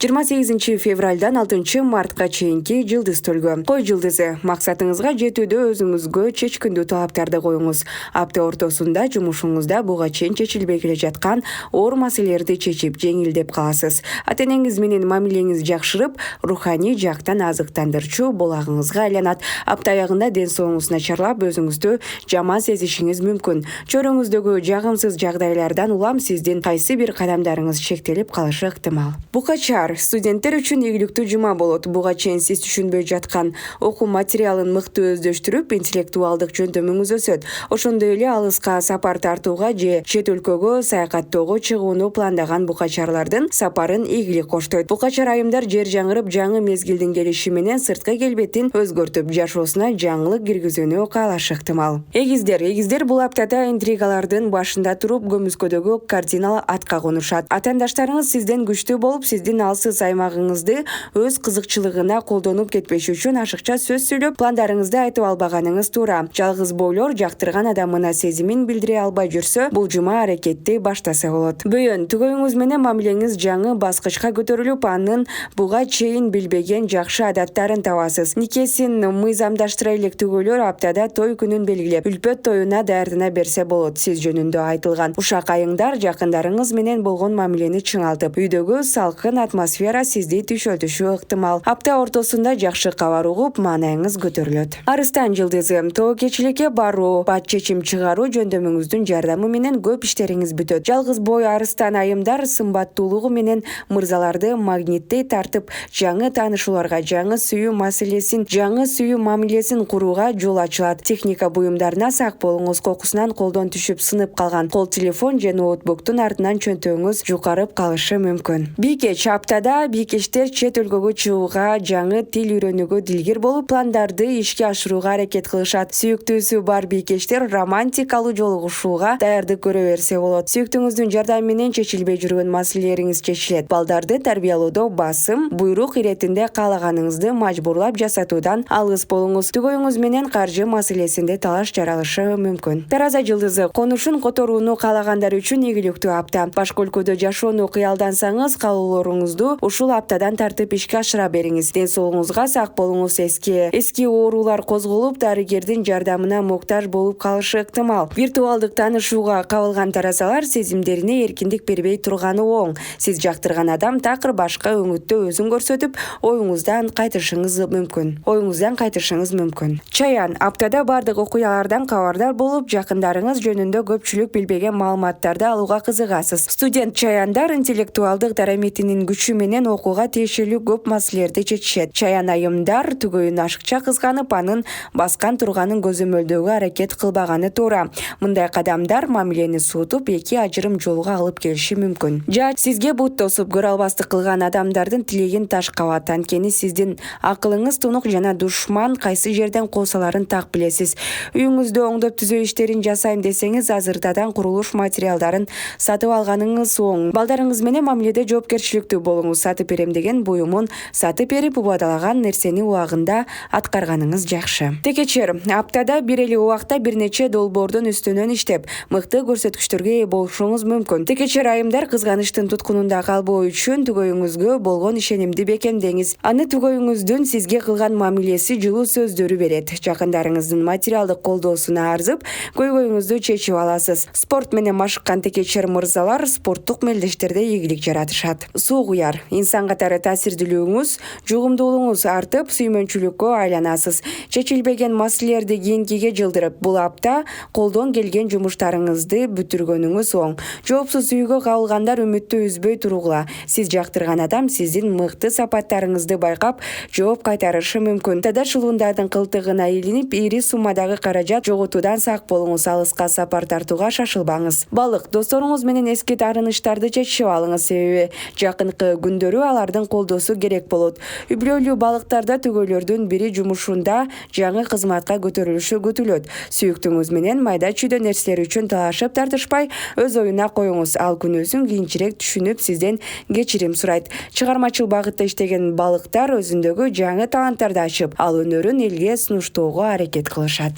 28-февралдан 6-мартка чейинки жылдыз төлгө. Кой жылдызы максатыңызга жетүүдө өзүңүзгө чечкиндүү талаптарды коюңуз. Апта ортосунда жумушуңузда буга чейин чечилбей келе жаткан оор маселелерди чечип жеңилдеп каласыз. Ата-энеңиз менен мамилеңиз жакшырып, руханий жактан азыктандырчу булагыңызга айланат. Апта аягында ден соолугуңуз начарлап, өзүңүздү жаман сезишиңиз мүмкүн. Чөйрөңүздөгү жагымсыз жагдайлардан улам сиздин кайсы бир кадамдарыңыз чектелип калышы ыктымал. Букачар студенттер үчүн ийгиликтүү жума болот. Буга чейин сиз түшүнбөй жаткан окуу материалын мыкты өздөштүрүп, интеллектуалдык жөндөмүңүз өсөт. Ошондой эле алыска сапар тартууга же чет өлкөгө саякаттоого чыгууну пландаган букачарлардын сапарын ийгилик коштойт. Букачар айымдар жер жаңырып, жаңы мезгилдин келиши менен сырткы келбетин өзгөртүп, жашоосуна жаңылык киргизүүнү каалашы ыктымал. Эгиздер бул аптада интригалардын башында туруп, көмүскөдөгү кардинал атка конушат. Атаандаштарыңыз сизден күчтүү болуп, сиздин алсыз аймагыңызды өз кызыкчылыгына колдонуп кетпеш үчүн ашыкча сөз сүйлөп, пландарыңызды айтып албаганыңыз туура. Жалгыз бойлор жактырган адамына сезимин билдире албай жүрсө, бул жума аракетти баштаса болот. Бөйөн түгөйүңүз менен мамилеңиз жаңы баскычка көтөрүлүп, анын буга чейин билбеген жакшы адаттарын табасыз. Никесин мыйзамдаштыра элек түгөйлөр аптада той күнүн белгилеп, үлпөт тоюна даярдана берсе болот. Сиз жөнүндө айтылган ушак айыңдар жакындарыңыз менен болгон мамилени чыңалтып, үйдөгү салкын атмосфера сизди түшөлтүшү ыктымал. Апта ортосунда жакшы кабар угуп, маанайыңыз көтөрүлөт. Арыстан жылдызы тоокечилекке баруу, бат чечим чыгаруу жөндөмүңүздүн жардамы менен көп иштериңиз бүтөт. Жалгыз бой арыстан айымдар сымбаттуулугу менен мырзаларды магниттей тартып, жаңы таанышууларга, жаңы сүйүү мамилесин курууга жол ачылат. Техника буюмдарына сак болуңуз. Кокусунан колдон түшүп сынып калган кол телефон же ноутбуктун артынан чөнтөгүңүз жукарып калышы мүмкүн. Бийкеч аптада бийкечтер чет өлкөгө чыгууга, жаңы тил үйрөнүүгө дилгир болуп, пландарды ишке ашырууга аракет кылышат. Сүйүктүүсү бар бийкечтер романтикалуу жолугушууга даярдык көрө берсе болот. Сүйүктүүңүздүн жардамы менен чечилбей жүргөн маселелериңиз чечилет. Балдарды тарбиялоодо басым, буйрук иретинде каалаганыңызды мажбурлап жасатуудан алыс болуңуз. Түгөйүңүз менен каржы маселесинде талаш жаралышы мүмкүн. Тараза жылдызы конушун которууну каалагандар үчүн ийгиликтүү апта. Башка өлкөдө жашоону кыялдансаңыз, каалоолоруңузду ушул аптадан тартып ишке ашыра бериңиз. Ден соолугуңузга сак болуңуз. Эски оорулар козголуп, дарыгердин жардамына муктаж болуп калышы ыктымал. Виртуалдык таанышууга кабылган таразалар сезимдерине эркиндик бербей турганы оң. Сиз жактырган адам такыр башка өңүттө өзүн көрсөтүп, оюңуздан кайтышыңыз мүмкүн. Чаян аптада бардык окуялардан кабардар болуп, жакындарыңыз жөнүндө көпчүлүк билбеген маалыматтарды алууга кызыгасыз. Студент чаяндар интеллектуалдык дараметинин күчү менен окууга тиешелүү көп маселелерди чечишет. Чаян айымдар түгөйүн ашыкча кызганып, анын баскан турганын көзөмөлдөөгө аракет кылбаганы туура. Мындай кадамдар мамилени суутуп, эки ажырым жолго алып келиши мүмкүн. Сизге бут тосуп көрө албастык кылган адамдардын тилегин таш кабат. Анткени сиздин акылыңыз тунук жана душман кайсы жерден коосаларын так билесиз. Үйүңүздө оңдоп түзөө иштерин жасайм десеңиз, азыртадан курулуш материалдарын сатып алганыңыз оң. Балдарыңыз менен мамиледе жоопкерчиликтүү болуңуз. Сатып берем деген буюмун сатып берип, убадалаган нерсени убагында аткарганыңыз жакшы. Текечер аптада бир эле убакта бир нече долбоордун үстүнөн иштеп, мыкты көрсөткүчтөргө ээ болушуңуз мүмкүн. Текечер айымдар кызганычтын туткунунда калбоо үчүн түгөйүңүзгө болгон ишенимди бекемдеңиз. Аны түгөйүңүздүн сизге кылган мамилеси жылуу сөздөрү берет. Жакындарыңыздын материалдык колдоосуна арзып, көйгөйүңүздү чечип аласыз. Спорт менен машыккан текечер мырзалар спорттук мелдештерде ийгилик жаратышат. Суу куяр инсан катары таасирдүүлүгүңүз, жугумдуулугуңуз артып, сүймөнчүлүккө айланасыз. Чечилбеген маселелерди кийинкиге жылдырып, бул апта колдон келген жумуштарыңызды бүтүргөнүңүз оң. Жоопсуз үйгө кабылгандар үмүттү үзбөй туругула. Сиз жактырган адам сиздин мыкты сапаттарыңызды байкап, жооп кайтарышы мүмкүн. Тадашылуундардын кылтыгына илинип, ири суммадагы каражат жоготуудан сак болуңуз. Алыска сапар тартууга шашылбаңыз. Балык досторуңуз менен эски таарынычтарды чечип алыңыз, себеби жакынкы күндөрү алардын колдоосу керек болот. Үбүлөлүү балыктарда түгөйлөрдүн бири жумушунда жаңы кызматка көтөрүлүшү күтүлөт. Сүйүктүүңүз менен майда чүйдө нерселер үчүн талашып тартышпай, өз оюна коюңуз. Ал күнөөсүн кийинчерээк түшүнүп, сизден кечирим сурайт. Чыгармачыл багытта иштеген балыктар өзүндөгү жаңы таланттарды ачып, ал өнөрүн элге сунуштоого аракет кылышат.